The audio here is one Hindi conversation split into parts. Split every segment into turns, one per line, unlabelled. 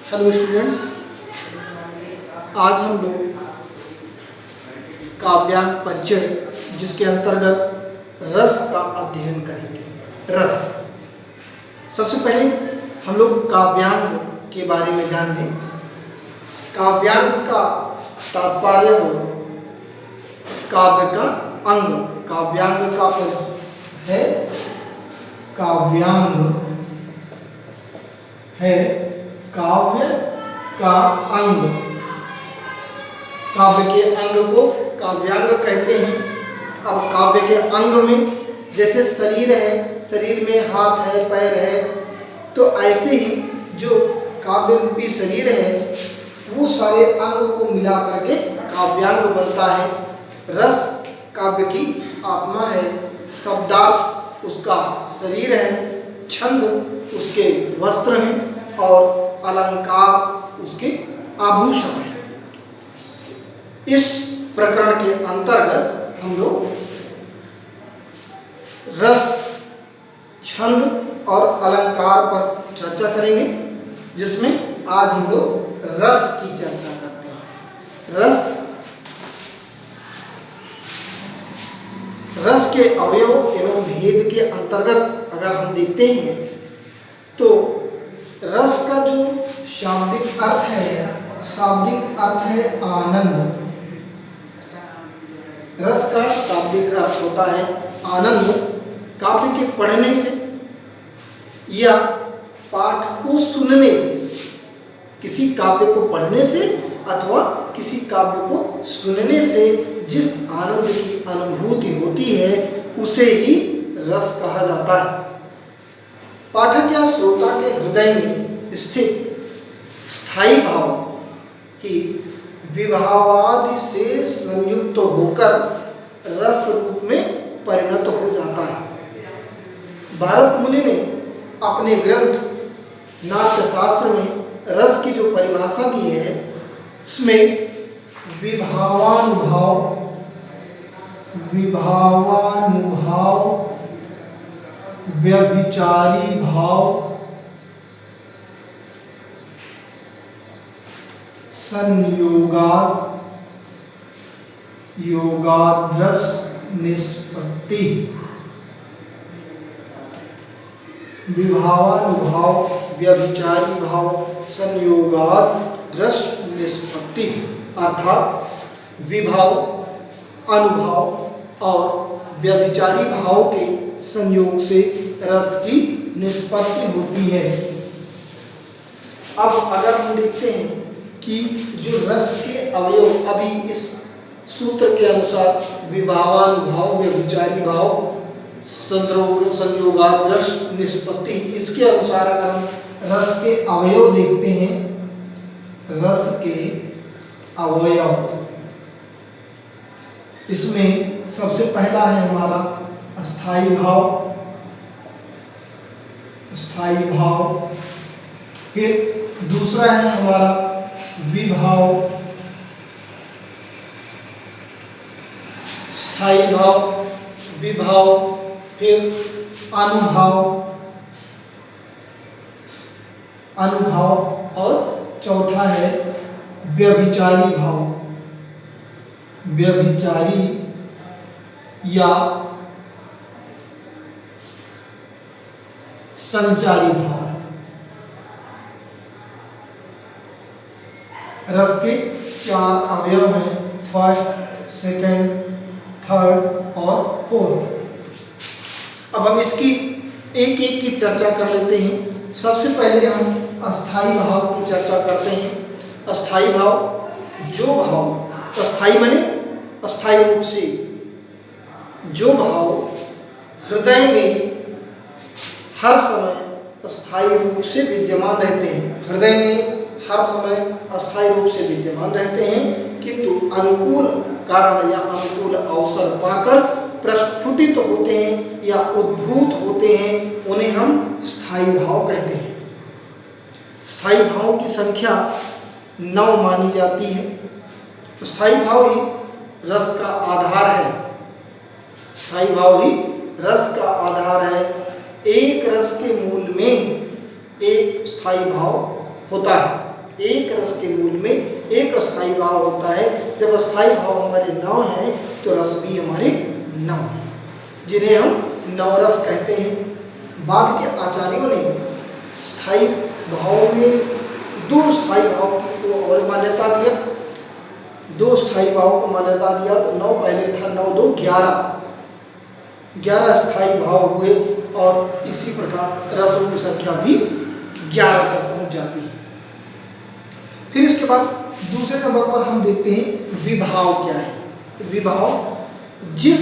हेलो स्टूडेंट्स, आज हम लोग काव्यांग परिचय जिसके अंतर्गत रस का अध्ययन करेंगे। रस, सबसे पहले हम लोग काव्यांग के बारे में जान लें। काव्यांग का तात्पर्य हो काव्य का अंग। काव्यांग का है काव्यांग है काव्य का अंग। काव्य के अंग को काव्यांग कहते हैं। अब काव्य के अंग में जैसे शरीर है, शरीर में हाथ है, पैर है, तो ऐसे ही जो काव्य रूपी शरीर है वो सारे अंग को मिला करके काव्यांग बनता है। रस काव्य की आत्मा है, शब्दार्थ उसका शरीर है, छंद उसके वस्त्र हैं और अलंकार उसके आभूषण हैं। इस प्रकरण के अंतर्गत हम लोग रस, छंद और अलंकार पर चर्चा करेंगे, जिसमें आज हम लोग रस की चर्चा करते हैं। रस के अवयव एवं भेद के अंतर्गत अगर हम देखते हैं तो रस का जो शाब्दिक अर्थ है आनंद। रस का शाब्दिक अर्थ होता है आनंद। काव्य के पढ़ने से या पाठ को सुनने से, किसी काव्य को पढ़ने से अथवा किसी काव्य को सुनने से जिस आनंद की अनुभूति होती है उसे ही रस कहा जाता है। पाठक या श्रोता के हृदय में स्थित स्थायी भाव ही विभावादि से संयुक्त होकर रस रूप में परिणत हो जाता है। भारत मुनि ने अपने ग्रंथ नाट्यशास्त्र में रस की जो परिभाषा दी है उसमें विभावानुभाव, व्यभिचारी भाव, संयोगाद, योगाद्रस निष्पत्ति। विभावानुभाव, व्यभिचारी भाव, संयोगाद्रस निष्पत्ति अर्थात विभाव, अनुभव और व्यभिचारी भाव के संयोग से रस की निष्पत्ति होती है। अब अगर हम देखते हैं कि जो रस के अवयव अभी इस सूत्र के अनुसार विभावानुभाव, व्यभिचारी भाव, संयोगाद्रस निष्पत्ति, इसके अनुसार अगर हम रस के अवयव देखते हैं, रस के अवयव, इसमें सबसे पहला है हमारा स्थायी भाव, फिर दूसरा है हमारा विभाव, स्थायी भाव, विभाव, फिर अनुभव और चौथा है व्यभिचारी भाव, व्यभिचारी या संचारी भाव। रस के 4 अवयव हैं, फर्स्ट, सेकंड, थर्ड और फोर्थ। अब हम इसकी एक एक की चर्चा कर लेते हैं। सबसे पहले हम अस्थाई भाव की चर्चा करते हैं। अस्थाई भाव, जो भाव अस्थाई माने अस्थाई रूप से, जो भाव हृदय में हर समय अस्थाई रूप से विद्यमान रहते हैं, हृदय में हर समय अस्थायी रूप से विद्यमान रहते हैं, किंतु अनुकूल कारण या अनुकूल अवसर पाकर प्रस्फुटित होते हैं या उद्भूत होते हैं, उन्हें हम स्थायी भाव कहते हैं। स्थायी भाव की संख्या 9 मानी जाती है। स्थायी भाव ही रस का आधार है। स्थायी भाव ही रस का आधार है। एक रस के मूल में एक स्थायी भाव होता है। एक रस के मूल में एक अस्थाई भाव होता है। जब अस्थाई भाव हमारे 9 हैं तो रस भी हमारे 9, जिन्हें हम नवरस कहते हैं। बाद के आचार्यों ने स्थाई भाव में 2 स्थाई भाव को और मान्यता दिया, 2 स्थाई भाव को मान्यता दिया। तो 9 पहले था, 9 2 11 स्थाई भाव हुए और इसी प्रकार रसों की संख्या भी 11 तक पहुंच जाती है। फिर इसके बाद दूसरे नंबर पर हम देखते हैं विभाव क्या है। विभाव जिस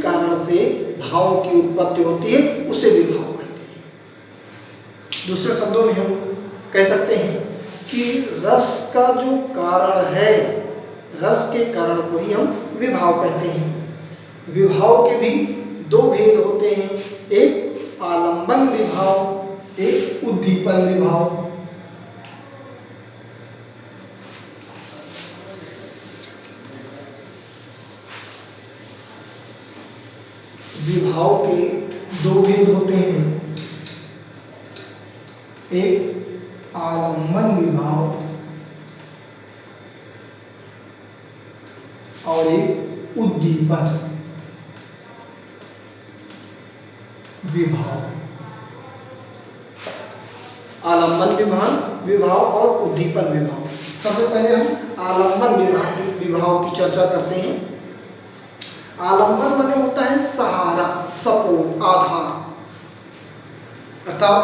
कारण से भावों की उत्पत्ति होती है उसे विभाव कहते हैं। दूसरे शब्दों में हम कह सकते हैं कि रस का जो कारण है, रस के कारण को ही हम विभाव कहते हैं। विभाव के भी 2 भेद होते हैं, एक आलंबन विभाव, एक उद्दीपन विभाव। विभाव के 2 भेद होते हैं, एक आलंबन विभाव और एक उद्दीपन विभाव। आलंबन विभाव और उद्दीपन विभाव। सबसे पहले हम आलंबन विभाव की चर्चा करते हैं। आलंबन माने होता है सहारा, सपोर्ट, आधार, अर्थात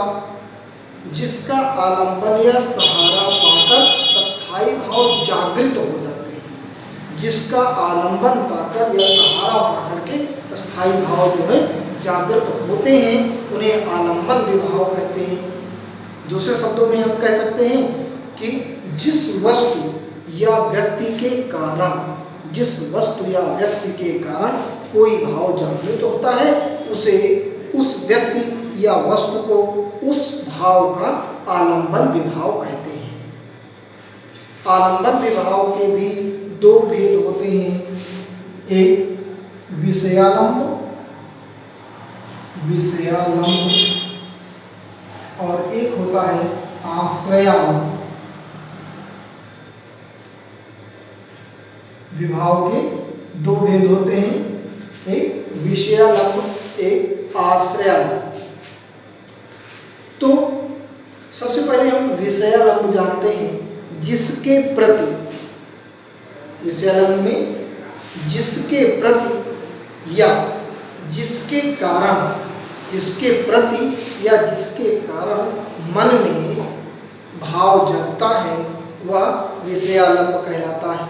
जिसका आलंबन या सहारा पाकर अस्थाई भाव जागृत हो जाते हैं। जिसका आलंबन पाकर या सहारा पाकर के अस्थाई भाव जो है जागृत होते हैं उन्हें आलंबन विभाव कहते हैं। दूसरे शब्दों में हम कह सकते हैं कि जिस वस्तु या व्यक्ति के कारण कोई भाव जागृत होता है उसे, उस व्यक्ति या वस्तु को उस भाव का आलंबन विभाव कहते हैं। आलंबन विभाव के भी 2 भेद होते हैं, एक विषयालंब और एक होता है आश्रयालंब। विभाव के 2 भेद होते हैं, एक विषयालंब, एक आश्रयालंब। तो सबसे पहले हम विषयालंब जानते हैं, जिसके प्रति, विषयालंब में जिसके प्रति या जिसके कारण, जिसके प्रति या जिसके कारण मन में भाव जगता है वह विषयालंब कहलाता है।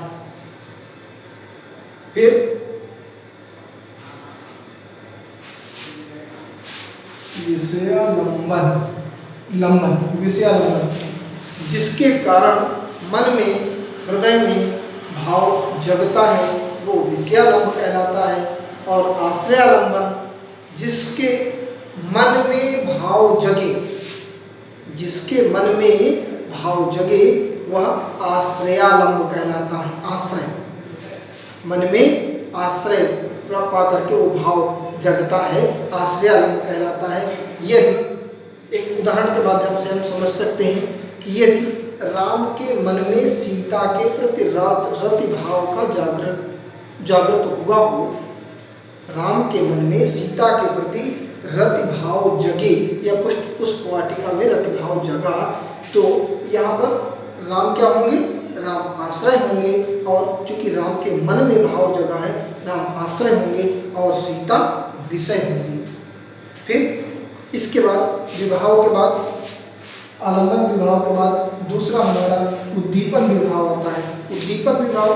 फिर विषयालंबन जिसके कारण मन में, हृदय में भाव जगता है वो विषयालंब कहलाता है। और आश्रयालंबन जिसके मन में भाव जगे, जिसके मन में भाव जगे वह आश्रयालंब कहलाता है। आश्रय, मन में आश्रय पा करके वो भाव जगता है, आश्रयालंब कहलाता है। यदि एक उदाहरण के माध्यम से हम समझ सकते हैं कि यदि राम के मन में सीता के प्रति रति भाव का जागृत हुआ हो, राम के मन में सीता के प्रति रति भाव जगे या पुष्प वाटिका में रति भाव जगा, तो यहाँ पर राम क्या होंगे, राम आश्रय होंगे। और चूंकि राम के मन में भाव जगा है, राम आश्रय होंगे और सीता विषय होंगी। फिर इसके बाद विभाव के बाद, आलंबन विभाव के बाद दूसरा हमारा उद्दीपन विभाव आता है। उद्दीपन विभाव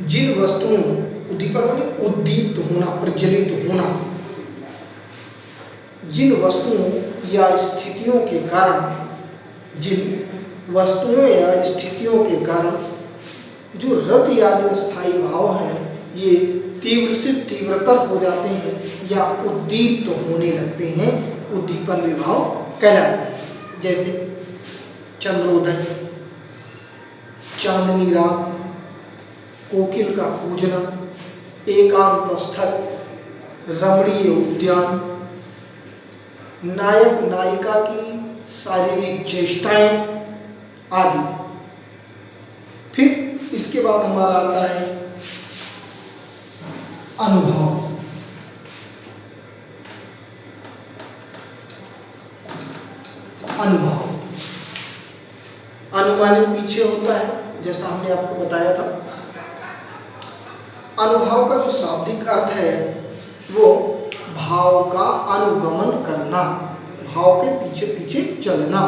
जिन वस्तुओं, उद्दीपन माने उद्दीप्त होना, प्रज्वलित होना, जिन वस्तुओं या स्थितियों के कारण, जिन वस्तुओं या स्थितियों के कारण जो रति आदि स्थायी भाव हैं ये तीव्र से तीव्रतर हो जाते हैं या उद्दीप्त होने लगते हैं, उद्दीपन विभाव कहलाते हैं। जैसे चंद्रोदय, चांदनी रात, कोकिल का पूजना, एकांत स्थल, रमणीय उद्यान, नायक नायिका की शारीरिक चेष्टाएं आदि। फिर इसके बाद हमारा आता है अनुभव। अनुभव अनुमानित पीछे होता है, जैसा हमने आपको बताया था। अनुभव का जो शाब्दिक अर्थ है वो भाव का अनुगमन करना, भाव के पीछे पीछे चलना।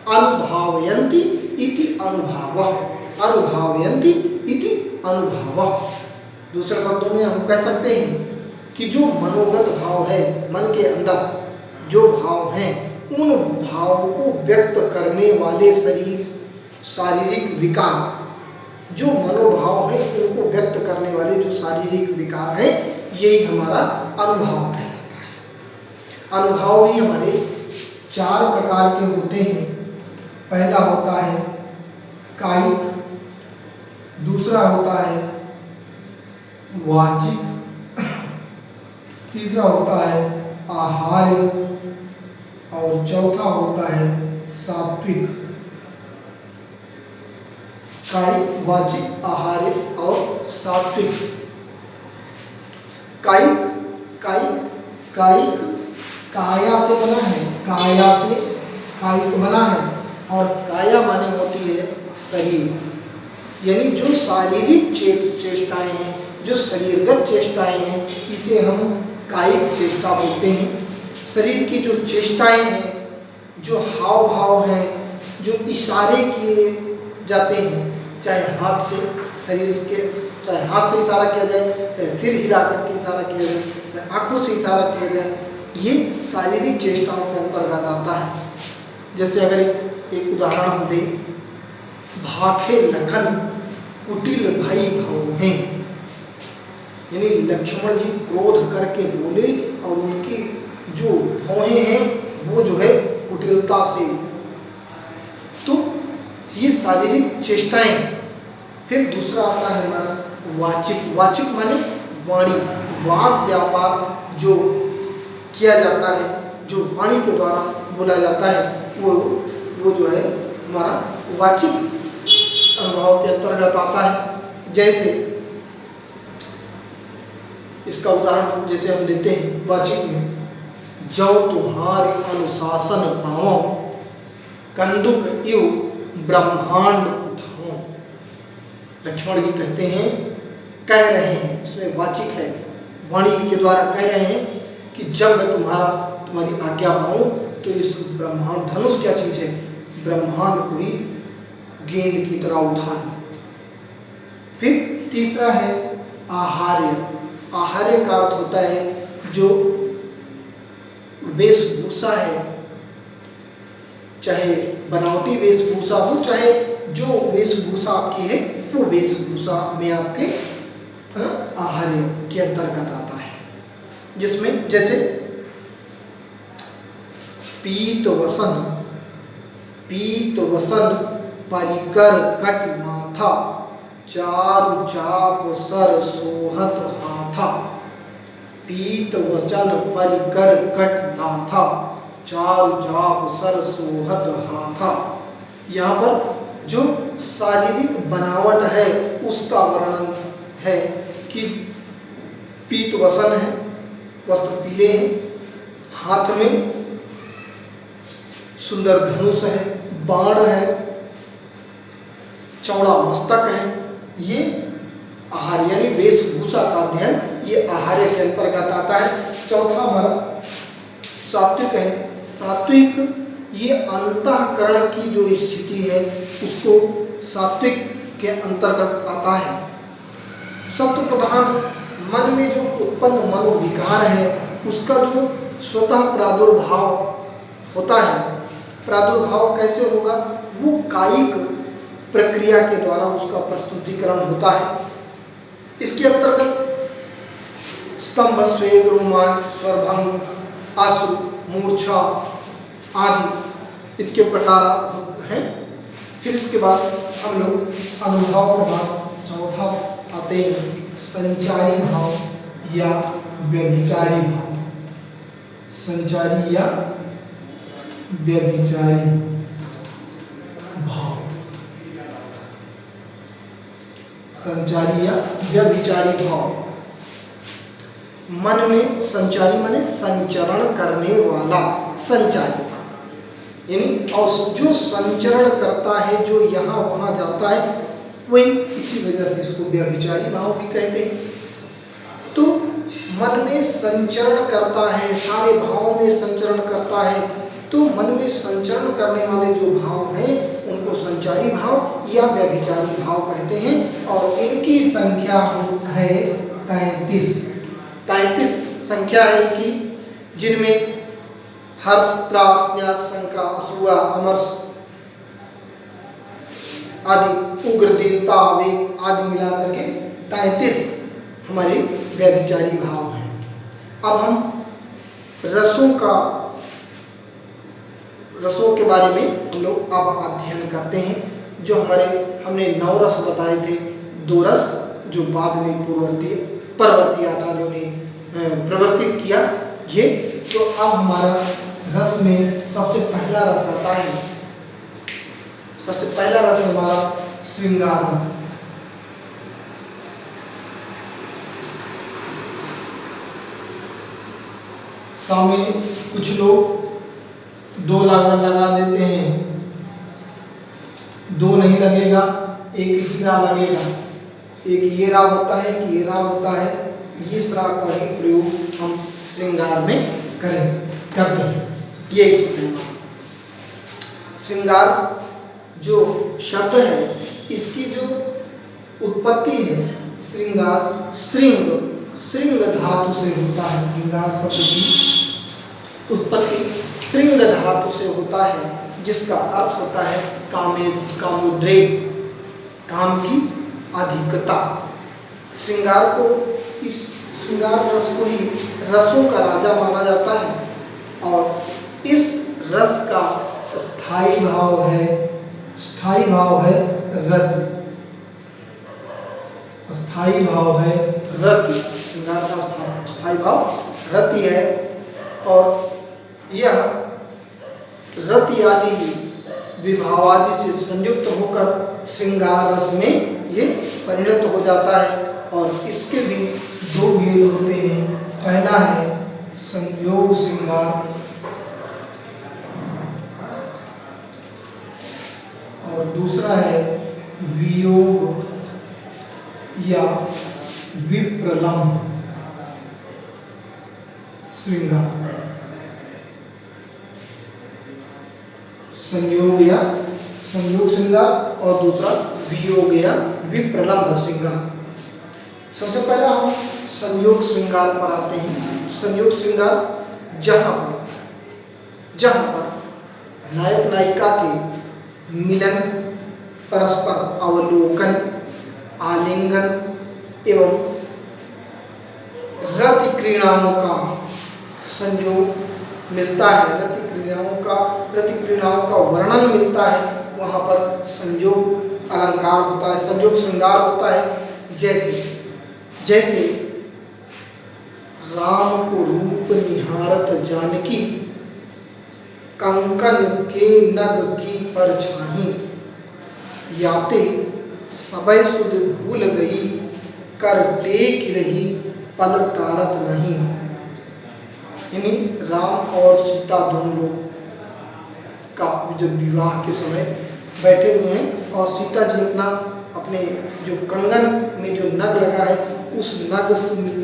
अनुभावयन्ति इति अनुभावः, अनुभावयन्ति इति अनुभावः। दूसरे शब्दों में हम कह सकते हैं कि जो मनोगत भाव है, मन के अंदर जो भाव हैं, उन भावों को व्यक्त करने वाले शारीरिक विकार, जो मनोभाव है उनको व्यक्त करने वाले जो शारीरिक विकार हैं, यही हमारा अनुभव कहलाता है। अनुभव भी हमारे 4 प्रकार के होते हैं। पहला होता है कायिक, दूसरा होता है वाचिक, तीसरा होता है आहार्य और चौथा होता है सात्विक। कायिक, वाचिक, आहार्य और सात्विक। कायिक, कायिक, कायिक काया से बना है, काया से कायिक बना है, और काया माने होती है शरीर। यानी जो शारीरिक चेष्टाएं हैं, जो शरीरगत चेष्टाएं हैं, इसे हम कायिक चेष्टा बोलते हैं। शरीर की जो चेष्टाएं हैं, जो हाव भाव हैं, जो इशारे किए जाते हैं, चाहे हाथ से शरीर के, चाहे हाथ से इशारा किया जाए, चाहे सिर हिला करके इशारा किया जाए, चाहे आंखों से इशारा किया जाए, ये शारीरिक चेष्टाओं के अंतर्गत आता है। जैसे अगर एक उदाहरण हम दें, भाखे लखन कुटिल भई भौहें, यानी लक्ष्मण जी क्रोध करके बोले और उनकी जो भौहें हैं वो जो है कुटिलता से, तो ये शारीरिक चेष्टाएं। फिर दूसरा आता है हमारा वाचिक। वाचिक माने वाणी, वाक व्यापार जो किया जाता है, जो वाणी के द्वारा बोला जाता है, वो जो है हमारा वाचिक अनुभव के अंतर्गत आता है। जैसे इसका उदाहरण जैसे हम लेते हैं वाचिक में, जो तुम्हारे अनुशासन पाओ, कंदुक इव ब्रह्मांड उठाओ। लक्ष्मण जी कहते हैं, कह रहे हैं, इसमें वाचिक है, वाणी के द्वारा कह रहे हैं कि जब मैं तुम्हारी आज्ञा पाऊं तो इस ब्रह्मांड, धनुष क्या चीज है, ब्रह्मांड को ही गेंद की तरह उठा लो। फिर तीसरा है आहार्य। आहार्य का अर्थ होता है जो वेशभूषा है, चाहे बनावटी वेशभूषा हो, चाहे जो वेशभूषा आपकी है, वो वेशभूषा में आपके आहार्य के अंतर्गत आता है। जिसमें जैसे पीत वसन परिकर कट माथा, चारु चाप सर सोहत हाथा। पीत वचन परिकर कट माथा, चारु चाप सर सोहत हाथा। यहाँ पर जो शारीरिक बनावट है उसका वर्णन है कि पीत वसन है, वस्त्र पीले हैं, हाथ में सुंदर धनुष है, बाण है, चौड़ा मस्तक है। ये आहार यानी वेशभूषा का अध्ययन ये आहार्य के अंतर्गत आता है। चौथा हमारा सात्विक है। सात्विक ये अंतःकरण की जो स्थिति है उसको सात्विक के अंतर्गत आता है। सत्व प्रधान मन में जो उत्पन्न मनोविकार है उसका जो स्वतः प्रादुर्भाव होता है, प्रादुर्भाव कैसे होगा, वो कायिक प्रक्रिया के द्वारा उसका प्रस्तुतिकरण होता है। इसके अंतर्गत स्तंभ, स्वेग, रोमांच, स्वरभंग, आंसू, मूर्छा आदि इसके प्रकार हैं। फिर इसके बाद हम लोग अनुभव के बाद चौथा आते हैं संचारी भाव या व्यभिचारी भाव। संचारी या व्यभिचारी भाव, संचारी या व्यभिचारी भाव। मन में संचारी माने संचरण करने वाला, संचारी यानी और जो संचरण करता है, जो यहाँ वहाँ जाता है, वही इसी वजह से इसको व्यभिचारी भाव भी कहते हैं। तो मन में संचरण करता है, सारे भावों में संचरण करता है, तो मन में संचरण करने वाले जो भाव हैं उनको संचारी भाव या व्यभिचारी भाव कहते हैं। और इनकी संख्या है 33 संख्या है इनकी, जिनमें हर्ष, त्रास, न्यास, शंका, असूया, अमर्ष आदि, उग्र, दीनता, आवेग आदि मिलाकर के 33 हमारे व्यभिचारी भाव हैं। अब हम रसों के बारे में हम लोग अब अध्ययन करते हैं। जो हमने 9 रस बताए थे, 2 रस जो बाद में परवर्ती आचार्यों ने प्रवर्तित किया, ये तो अब हमारा रस में सबसे पहला रस आता है। सबसे पहला रस हमारा श्रृंगार रस। सामने कुछ लोग 2 लगा देते हैं, 2 नहीं लगेगा, एक हीरा लगेगा, एक ये राग होता है, एक ये राग होता है। इस राग का ही प्रयोग हम श्रृंगार में करते हैं। ये श्रृंगार जो शब्द है, इसकी जो उत्पत्ति है, श्रृंगार श्रृंग धातु से होता है। श्रृंगार शब्द की उत्पत्ति श्रृंग धातु से होता है, जिसका अर्थ होता है कामोद्रेक, काम की अधिकता। श्रृंगार को, इस श्रृंगार रस को ही रसों का राजा माना जाता है। और इस रस का स्थायी भाव है रति। स्थायी भाव है रति। श्रृंगार का स्थायी भाव रति है, और यह रति आदि विभाव आदि से संयुक्त होकर श्रृंगार रस में ये परिणत हो जाता है। और इसके भी 2 भेद होते हैं। पहला है संयोग श्रृंगार, और दूसरा है वियोग या विप्रलम्ब श्रृंगार। संयोग श्रृंगार और दूसरा वियोग या विप्रलम्ब श्रृंगार। सबसे पहला हम संयोग श्रृंगार पर आते हैं। संयोग श्रृंगार जहाँ पर नायक नायिका के मिलन, परस्पर अवलोकन, आलिंगन एवं रति क्रीड़ाओं का संयोग मिलता है, रति क्रीड़ाओं का वर्णन मिलता है, वहाँ पर संयोग अलंकार होता है, संयोग श्रृंगार होता है। जैसे राम को रूप निहारत जानकी, कंकन के नग की परछाई, याते सबय सुध भूल गई, कर टेक रही पल टारत नहीं। यानी राम और सीता दोनों लोग का जो विवाह के समय बैठे हुए हैं, और सीता जी अपने जो कंगन में जो नग लगा है, उस नग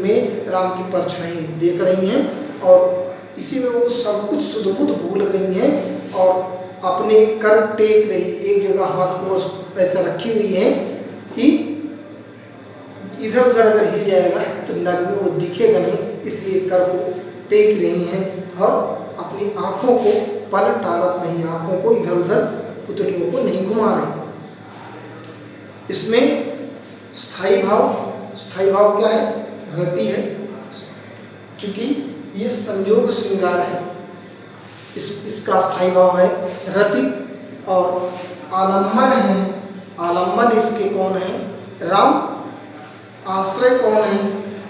में राम की परछाई देख रही हैं, और इसी में वो सब कुछ सुध-बुध भूल गई हैं और अपने कर टेक रही, एक जगह हाथ को ऐसा रखी हुई है कि इधर उधर अगर हिल जाएगा तो नग में वो दिखेगा नहीं, इसलिए कर को टेक रही हैं और अपनी आँखों को पल टारत नहीं, आँखों को इधर उधर पुतलियों को नहीं घुमा रही। इसमें स्थायी भाव क्या है? रति है, क्योंकि ये संयोग श्रृंगार है, इसका स्थायी भाव है रति। और आलम्बन है, आलम्बन इसके कौन है? राम। आश्रय कौन है?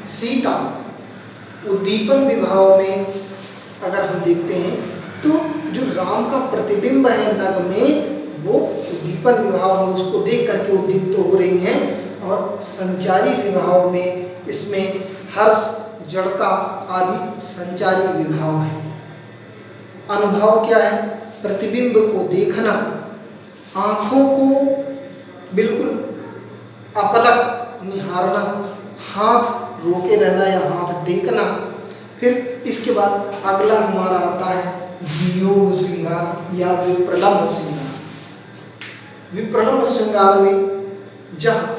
सीता। उद्दीपन विभाव में अगर हम देखते हैं तो जो राम का प्रतिबिंब है नग में, वो उद्दीपन विभाव है, उसको देख करके उद्दीपित हो रही हैं। और संचारी विभाव में इसमें हर्ष, जड़ता आदि संचारी विभाव है। अनुभव क्या है? प्रतिबिंब को देखना, आंखों को बिल्कुल अपलक निहारना, हाथ रोके रहना या हाथ टेकना। फिर इसके बाद अगला हमारा आता है वियोग श्रृंगार या विप्रलंभ श्रृंगार। विप्रलंभ श्रृंगार में जब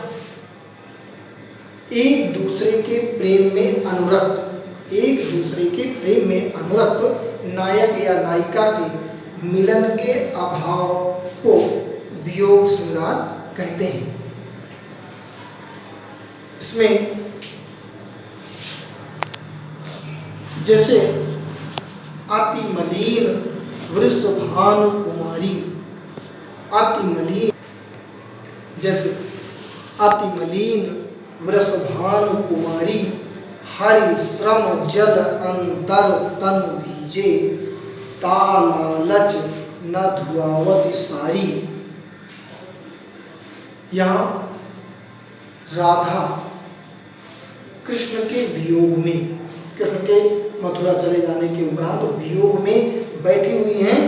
एक दूसरे के प्रेम में अनुरक्त, एक दूसरे के प्रेम में अनुरक्त नायक या नायिका के मिलन के अभाव को वियोग श्रृंगार कहते हैं। इसमें जैसे अति मलिन वृषभानु कुमारी, अति मलिन, जैसे अति मलिन वृषभानु कुमारी, हरि श्रम जल अंतर तन भीजे, तालालच न धुआवती सारी। यहाँ राधा कृष्ण के वियोग में, कृष्ण के मथुरा चले जाने के उपरांत वियोग में बैठी हुई हैं,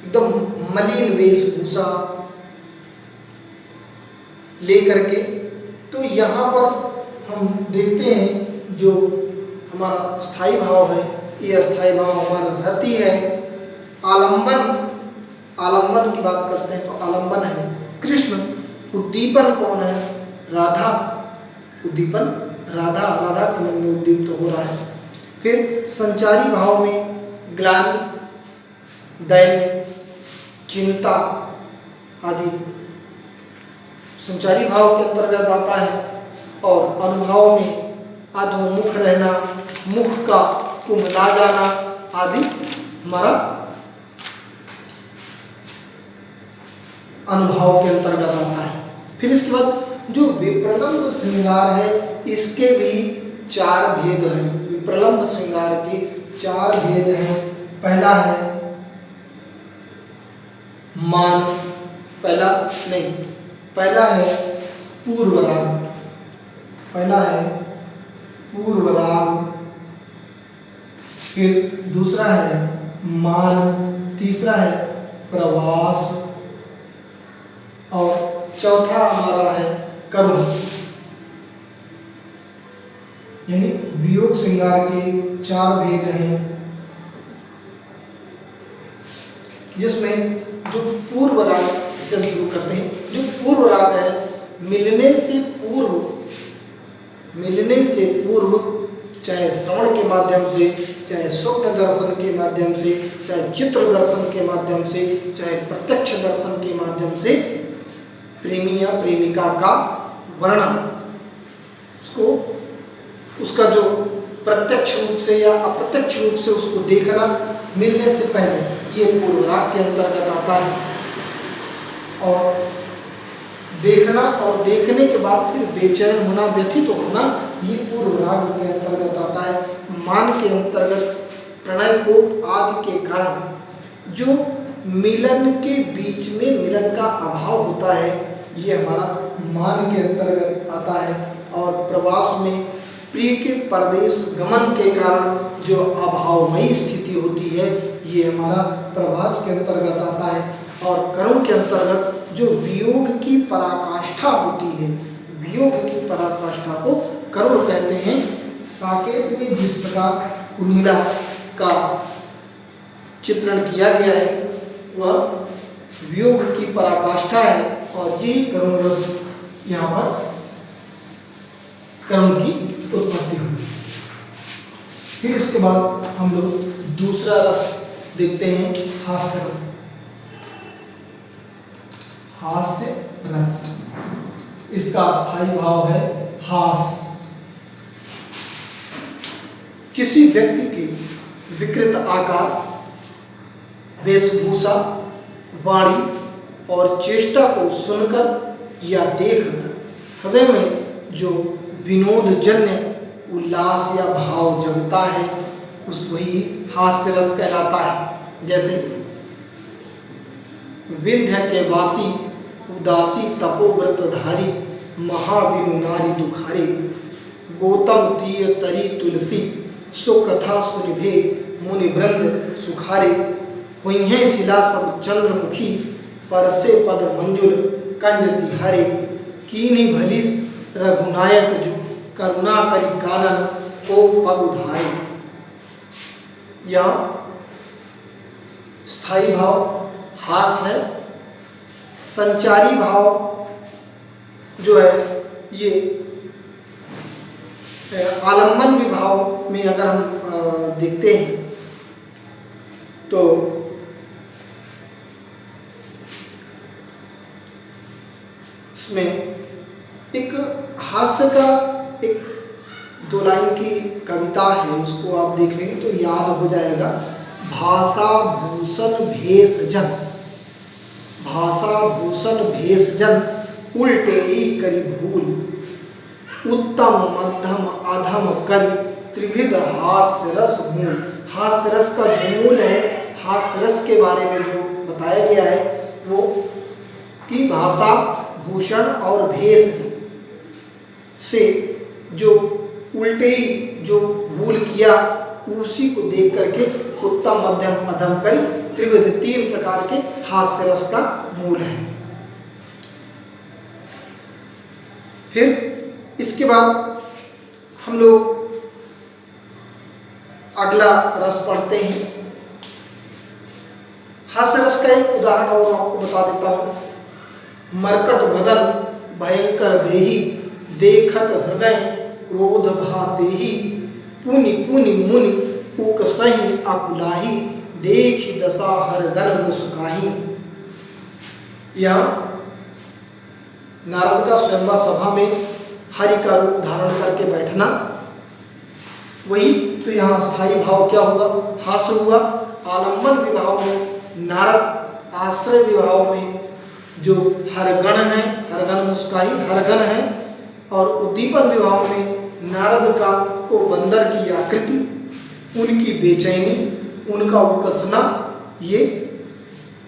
एकदम मलिन वेशभूषा लेकर के। तो यहाँ पर हम देखते हैं जो हमारा स्थायी भाव है, ये स्थायी भाव हमारा रति है। आलंबन, आलंबन की बात करते हैं तो आलंबन है कृष्ण। उद्दीपन कौन है? राधा। उद्दीपन राधा, राधा के मन में उद्दीपित हो रहा है। फिर संचारी भाव में ग्लानि, दैन्य, चिंता आदि संचारी भाव के अंतर्गत आता है। और अनुभाव में अधोमुख रहना, मुख का कुम्हला जाना आदि हमारा अनुभव के अंतर्गत आता है। फिर इसके बाद जो विप्रलंभ श्रृंगार है, इसके भी 4 भेद हैं। विप्रलंभ श्रृंगार के 4 भेद हैं। पहला है मान, पहला नहीं, पहला है पूर्व राग, पहला है पूर्व राग। फिर दूसरा है मान, तीसरा है प्रवास, और चौथा हमारा है करुण। यानी वियोग श्रृंगार के 4 भेद हैं, जिसमें जो पूर्व राग से हम शुरू करते हैं। जो पूर्व राग है, मिलने से पूर्व, मिलने से पूर्व, चाहे श्रवण के माध्यम से, चाहे स्वप्न दर्शन के माध्यम से, चाहे चित्र दर्शन के माध्यम से, चाहे प्रत्यक्ष दर्शन के माध्यम से प्रेमी या प्रेमिका का वर्णन, उसको, उसका जो प्रत्यक्ष रूप से या अप्रत्यक्ष रूप से उसको देखना, मिलने से पहले, ये पूर्व राग के अंतर्गत आता है। और देखना और देखने के बाद फिर बेचैन होना, व्यथित होना, ये पूर्व राग के अंतर्गत आता है। मान के अंतर्गत प्रणय को आदि के कारण जो मिलन के बीच में मिलन का अभाव होता है, ये हमारा मान के अंतर्गत आता है। और प्रवास में प्रिय के परदेश गमन के कारण जो अभावमयी स्थिति होती है, ये हमारा प्रवास के अंतर्गत आता है। और करुण के अंतर्गत जो वियोग की पराकाष्ठा होती है, वियोग की पराकाष्ठा को करुण कहते हैं। साकेत में जिस प्रकार उर्मिला का चित्रण किया गया है, वह वियोग की पराकाष्ठा है, और यही करुण रस यहाँ पर करुण की उत्पत्ति हुई। फिर इसके बाद हम लोग दूसरा रस देखते हैं, हास्य रस। हास्य रस, इसका स्थायी भाव है हास। किसी व्यक्ति के विकृत आकार, वेशभूषा, वाणी और चेष्टा को सुनकर या देखकर हृदय में जो विनोदजन्य उल्लास या भाव जगता है, उस वही हास्य रस कहलाता है। जैसे विंध्य के वासी उदासी तपोव्रतधारी महाविनु नारी दुखारे गौतम तीय तरी तुलसी सो कथा सुनिभे मुनि वृंद सुखारे हुई है शिला सब चंद्रमुखी परसे पद मंजुल कंज तिहारे कीन्ही भली रघुनायक जो करुणा करी कानन को पग उधारे। यहाँ स्थायी भाव हास है, संचारी भाव जो है ये आलम्बन विभाव में अगर हम देखते हैं तो इसमें एक हास्य का एक 2 लाइन की कविता है, उसको आप देख लेंगे तो याद हो जाएगा। भाषा भूषण भेष जन, भाषा भूषण भेष जन उल्टेरी करी भूल उत्तम मध्यम अधम करी त्रिविध हास्य रस मूल। हास्य रस का जो मूल है, हास्य रस के बारे में जो बताया गया है वो कि भाषा भूषण और भेष से जो उल्टे जो भूल किया उसी को देख करके उत्तम मध्यम अधम करी त्रिविध 3 प्रकार के हास्य रस का मूल है। फिर इसके बाद हम लोग अगला रस पढ़ते हैं। हास्य रस का एक उदाहरण और आपको बता देता हूं। मरकट बदन भयंकर देही देखत हृदय क्रोध भातेही पुनि पुनि मुनि उक सही अकुलाही देखी दशा हर गन मुस्काही। यहाँ नारद का स्वयंवर सभा में हरि का रूप धारण करके बैठना, वही तो यहाँ स्थायी भाव क्या हुआ, हास्य हुआ। आलम्बन विभाव में नारद, आश्रय विभाव में जो हरगण है, हरगन मुस्काही हरगण है, और उद्दीपन विभाव में नारद का को बंदर की आकृति, उनकी बेचैनी, उनका उकसना ये,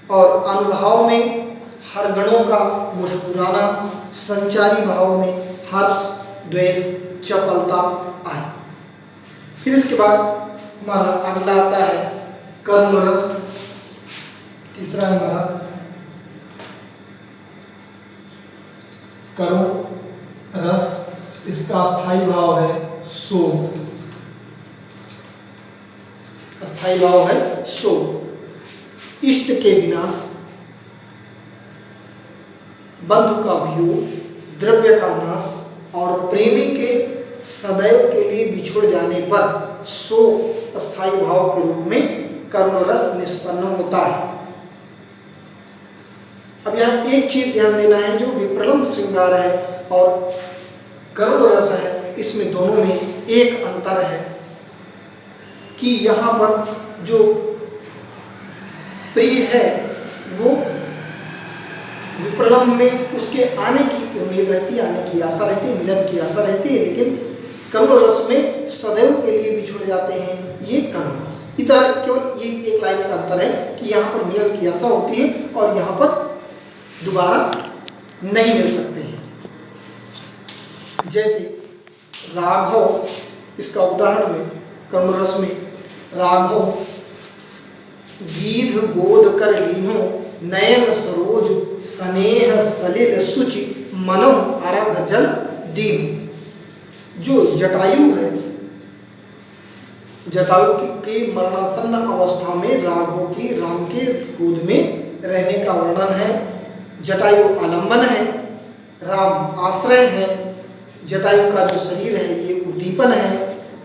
और अनुभाव में हरगणों का मुस्कुराना, संचारी भाव में हर्ष द्वेष चपलता आदि। फिर इसके बाद हमारा अगला आता है करुण रस। तीसरा है हमारा करुण रस। इसका स्थायी भाव है शोक, स्थायी भाव है शोक। इष्ट के विनाश, बंधु का वियोग, द्रव्य का नाश और प्रेमी के सदैव के लिए बिछुड़ जाने पर शोक स्थायी भाव के रूप में करुण रस निष्पन्न होता है। अब यहाँ एक चीज ध्यान देना है, जो विप्रलंब श्रृंगार है और करुण रस है, इसमें दोनों में एक अंतर है कि यहाँ पर जो प्रिय है वो विप्रलंब में उसके आने की उम्मीद रहती है, आने की आशा रहती है, मिलन की आशा रहती है, लेकिन करुण रस में सदैव के लिए बिछुड़ जाते हैं, ये करुण रस। इतना केवल ये एक लाइन का अंतर है कि यहाँ पर मिलन की आशा होती है और यहाँ पर दोबारा नहीं मिल सकते हैं। जैसे राघव, इसका उदाहरण में करुण रस में राघव गीध गोद कर लीनो नयन सरोज स्नेह सलिल सुचि मनो अरघ जल दीन। जो जटायु है, जटायु के मरणासन्न अवस्था में राघव की राम के गोद में रहने का वर्णन है। जटायु आलंबन है, राम आश्रय है। जटायु का जो शरीर है ये उद्दीपन है,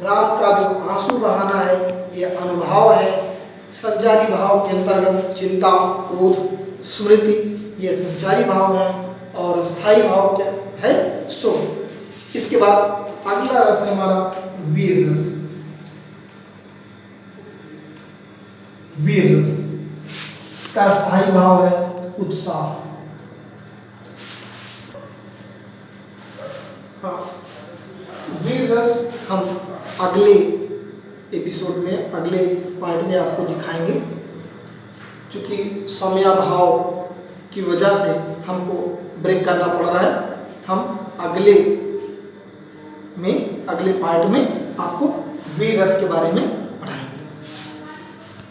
राम का जो आंसू बहाना है ये अनुभाव है। संचारी भाव के अंतर्गत चिंता, क्रोध, स्मृति ये संचारी भाव है, और स्थायी भाव क्या है, शोक। इसके बाद अगला रस है हमारा वीर रस। वीर रस, इसका स्थायी भाव है उत्साह। हाँ, वीर रस हम अगले एपिसोड में, अगले पार्ट में आपको दिखाएंगे। क्योंकि समयाभाव की वजह से हमको ब्रेक करना पड़ रहा है। हम अगले पार्ट में आपको वीर रस के बारे में